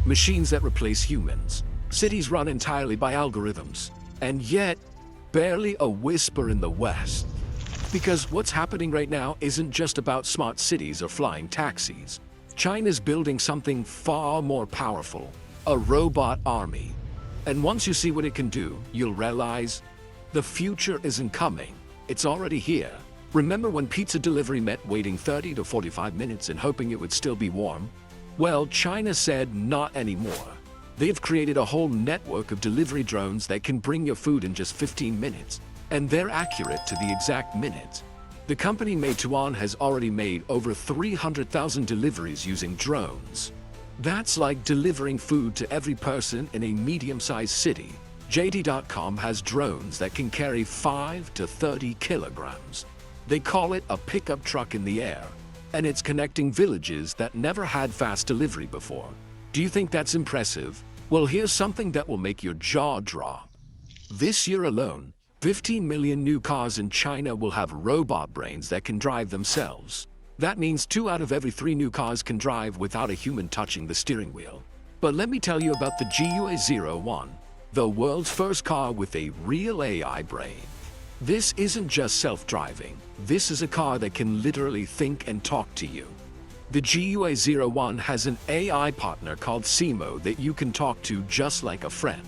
machines that replace humans, cities run entirely by algorithms, and yet, barely a whisper in the West. Because what's happening right now isn't just about smart cities or flying taxis. China's building something far more powerful, a robot army. And once you see what it can do, you'll realize the future isn't coming, it's already here. Remember when pizza delivery meant waiting 30 to 45 minutes and hoping it would still be warm? Well, China said not anymore. They've created a whole network of delivery drones that can bring your food in just 15 minutes, and they're accurate to the exact minute. The company Meituan has already made over 300,000 deliveries using drones. That's like delivering food to every person in a medium-sized city. JD.com has drones that can carry 5 to 30 kilograms. They call it a pickup truck in the air, and it's connecting villages that never had fast delivery before. Do you think that's impressive? Well, here's something that will make your jaw drop. This year alone, 15 million new cars in China will have robot brains that can drive themselves. That means 2 out of every 3 new cars can drive without a human touching the steering wheel. But let me tell you about the GUA01, the world's first car with a real AI brain. This isn't just self-driving. This is a car that can literally think and talk to you. The GUA01 has an AI partner called Simo that you can talk to just like a friend.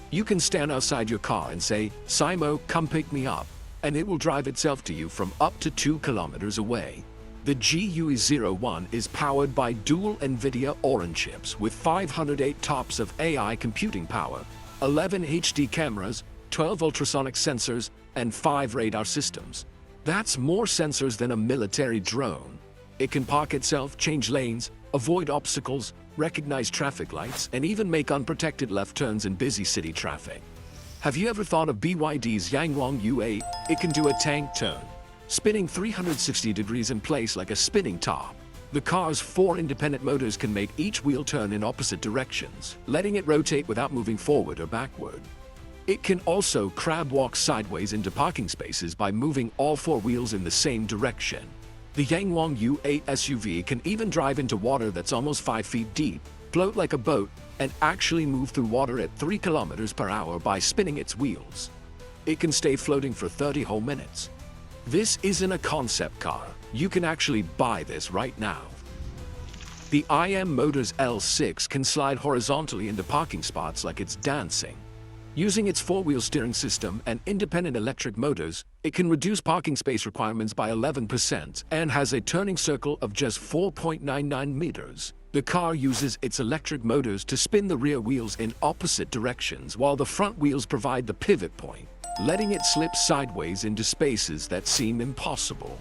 You can stand outside your car and say, "Simo, come pick me up," and it will drive itself to you from up to 2 kilometers away. The GUA01 is powered by dual NVIDIA Orin chips with 508 TOPS of AI computing power, 11 HD cameras, 12 ultrasonic sensors, and 5 radar systems. That's more sensors than a military drone. It can park itself, change lanes, avoid obstacles, recognize traffic lights, and even make unprotected left turns in busy city traffic. Have you ever thought of BYD's Yangwang U8? It can do a tank turn, spinning 360 degrees in place like a spinning top. The car's 4 independent motors can make each wheel turn in opposite directions, letting it rotate without moving forward or backward. It can also crab walk sideways into parking spaces by moving all 4 wheels in the same direction. The Yangwang U8 SUV can even drive into water that's almost 5 feet deep, float like a boat, and actually move through water at 3 kilometers per hour by spinning its wheels. It can stay floating for 30 whole minutes. This isn't a concept car. You can actually buy this right now. The IM Motors L6 can slide horizontally into parking spots like it's dancing. Using its 4-wheel steering system and independent electric motors, it can reduce parking space requirements by 11% and has a turning circle of just 4.99 meters. The car uses its electric motors to spin the rear wheels in opposite directions while the front wheels provide the pivot point, letting it slip sideways into spaces that seem impossible.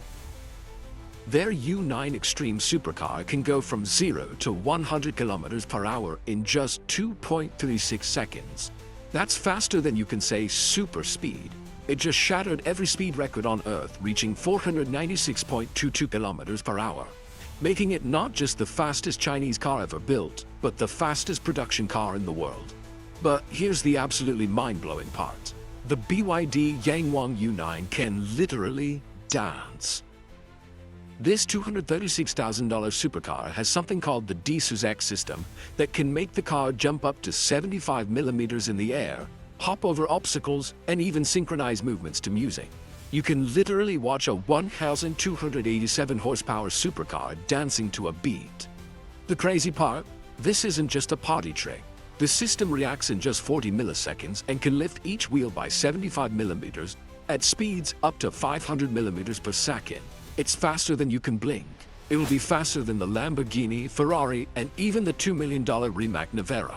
Their U9 Extreme supercar can go from 0 to 100 kilometers per hour in just 2.36 seconds. That's faster than you can say super speed. It just shattered every speed record on Earth, reaching 496.22 kilometers per hour, making it not just the fastest Chinese car ever built, but the fastest production car in the world. But here's the absolutely mind-blowing part. The BYD Yangwang U9 can literally dance. This $236,000 supercar has something called the D-SUZEC system that can make the car jump up to 75 millimeters in the air, hop over obstacles, and even synchronize movements to music. You can literally watch a 1,287 horsepower supercar dancing to a beat. The crazy part? This isn't just a party trick. The system reacts in just 40 milliseconds and can lift each wheel by 75 millimeters at speeds up to 500 millimeters per second. It's faster than you can blink. It will be faster than the Lamborghini, Ferrari, and even the $2 million Rimac Nevera.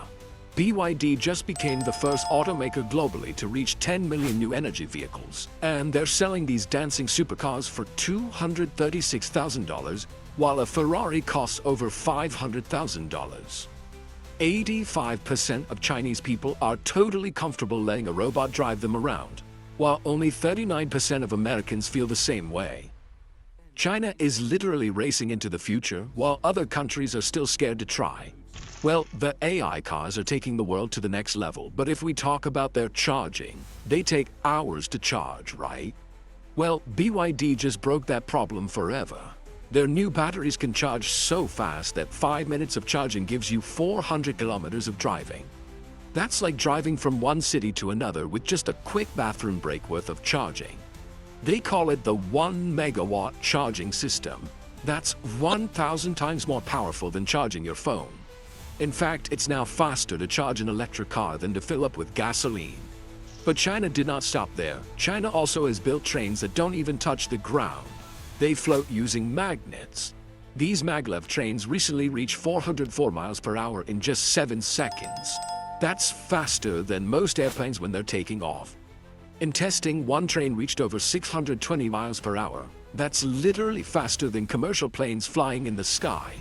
BYD just became the first automaker globally to reach 10 million new energy vehicles, and they're selling these dancing supercars for $236,000, while a Ferrari costs over $500,000. 85% of Chinese people are totally comfortable letting a robot drive them around, while only 39% of Americans feel the same way. China is literally racing into the future, while other countries are still scared to try. Well, the AI cars are taking the world to the next level, but if we talk about their charging, they take hours to charge, right? Well, BYD just broke that problem forever. Their new batteries can charge so fast that 5 minutes of charging gives you 400 kilometers of driving. That's like driving from one city to another with just a quick bathroom break worth of charging. They call it the 1 megawatt charging system. That's 1,000 times more powerful than charging your phone. In fact, it's now faster to charge an electric car than to fill up with gasoline. But China did not stop there. China also has built trains that don't even touch the ground. They float using magnets. These maglev trains recently reached 404 miles per hour in just 7 seconds. That's faster than most airplanes when they're taking off. In testing, one train reached over 620 miles per hour. That's literally faster than commercial planes flying in the sky.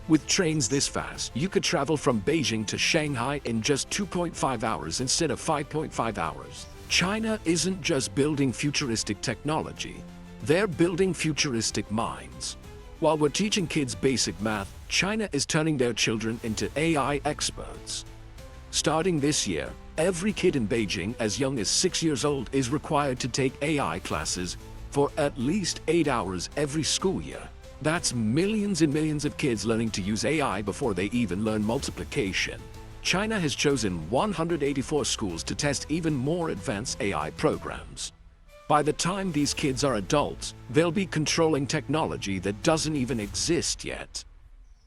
With trains this fast, you could travel from Beijing to Shanghai in just 2.5 hours instead of 5.5 hours. China isn't just building futuristic technology, they're building futuristic minds. While we're teaching kids basic math, China is turning their children into AI experts. Starting this year, every kid in Beijing as young as 6 years old is required to take AI classes for at least 8 hours every school year. That's millions and millions of kids learning to use AI before they even learn multiplication. China has chosen 184 schools to test even more advanced AI programs. By the time these kids are adults, they'll be controlling technology that doesn't even exist yet.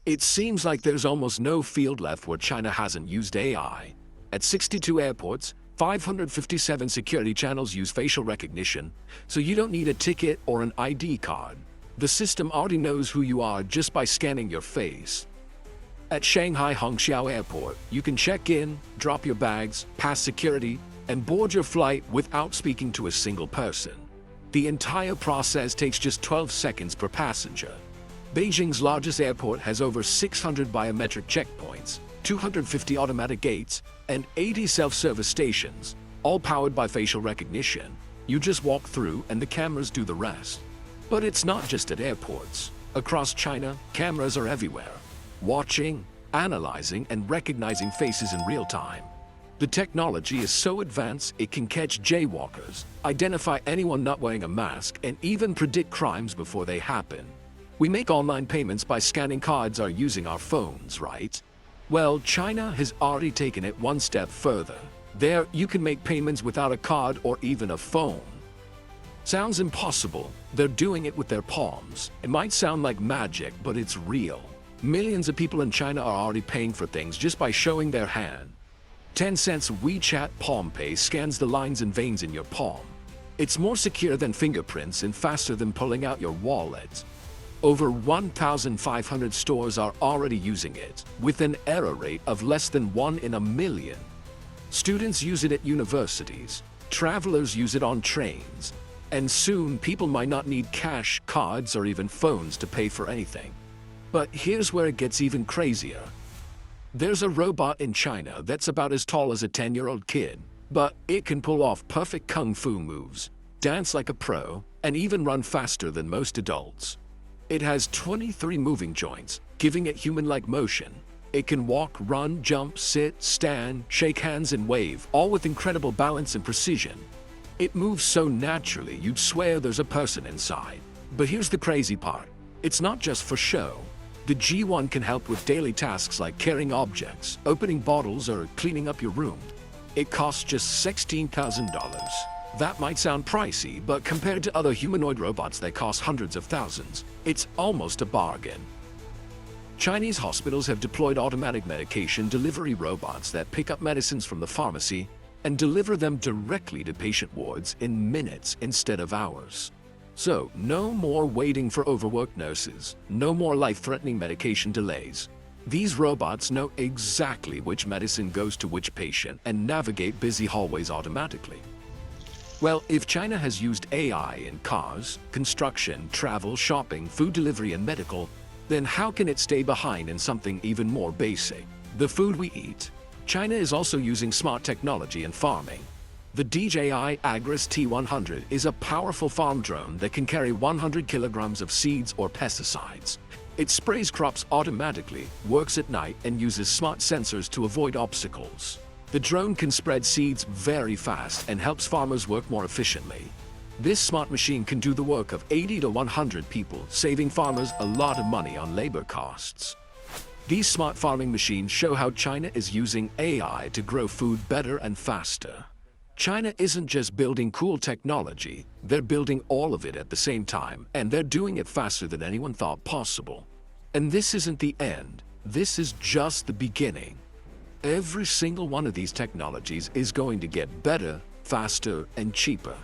It seems like there's almost no field left where China hasn't used AI. At 62 airports, 557 security channels use facial recognition, so you don't need a ticket or an ID card. The system already knows who you are just by scanning your face. At Shanghai Hongqiao Airport, you can check in, drop your bags, pass security, and board your flight without speaking to a single person. The entire process takes just 12 seconds per passenger. Beijing's largest airport has over 600 biometric checkpoints, 250 automatic gates, and 80 self-service stations, all powered by facial recognition. You just walk through and the cameras do the rest. But it's not just at airports. Across China, cameras are everywhere, watching, analyzing, and recognizing faces in real time. The technology is so advanced it can catch jaywalkers, identify anyone not wearing a mask, and even predict crimes before they happen. We make online payments by scanning cards or using our phones, right? Well, China has already taken it one step further. There, you can make payments without a card or even a phone. Sounds impossible. They're doing it with their palms. It might sound like magic, but it's real. Millions of people in China are already paying for things just by showing their hand. Tencent's WeChat Palm Pay scans the lines and veins in your palm. It's more secure than fingerprints and faster than pulling out your wallet. Over 1,500 stores are already using it, with an error rate of less than 1 in a million. Students use it at universities. Travelers use it on trains. And soon, people might not need cash, cards, or even phones to pay for anything. But here's where it gets even crazier. There's a robot in China that's about as tall as a 10-year-old kid, but it can pull off perfect kung fu moves, dance like a pro, and even run faster than most adults. It has 23 moving joints, giving it human-like motion. It can walk, run, jump, sit, stand, shake hands, and wave, all with incredible balance and precision. It moves so naturally you'd swear there's a person inside. But here's the crazy part. It's not just for show. The G1 can help with daily tasks like carrying objects, opening bottles, or cleaning up your room. It costs just $16,000. That might sound pricey, but compared to other humanoid robots that cost hundreds of thousands, it's almost a bargain. Chinese hospitals have deployed automatic medication delivery robots that pick up medicines from the pharmacy and deliver them directly to patient wards in minutes instead of hours. So, no more waiting for overworked nurses, no more life-threatening medication delays. These robots know exactly which medicine goes to which patient and navigate busy hallways automatically. Well, if China has used AI in cars, construction, travel, shopping, food delivery, and medical, then how can it stay behind in something even more basic? The food we eat. China is also using smart technology in farming. The DJI Agris T100 is a powerful farm drone that can carry 100 kilograms of seeds or pesticides. It sprays crops automatically, works at night, and uses smart sensors to avoid obstacles. The drone can spread seeds very fast and helps farmers work more efficiently. This smart machine can do the work of 80 to 100 people, saving farmers a lot of money on labor costs. These smart farming machines show how China is using AI to grow food better and faster. China isn't just building cool technology, they're building all of it at the same time, and they're doing it faster than anyone thought possible. And this isn't the end, this is just the beginning. Every single one of these technologies is going to get better, faster, and cheaper.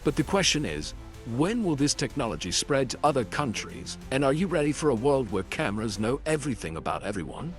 But the question is, when will this technology spread to other countries? And are you ready for a world where cameras know everything about everyone?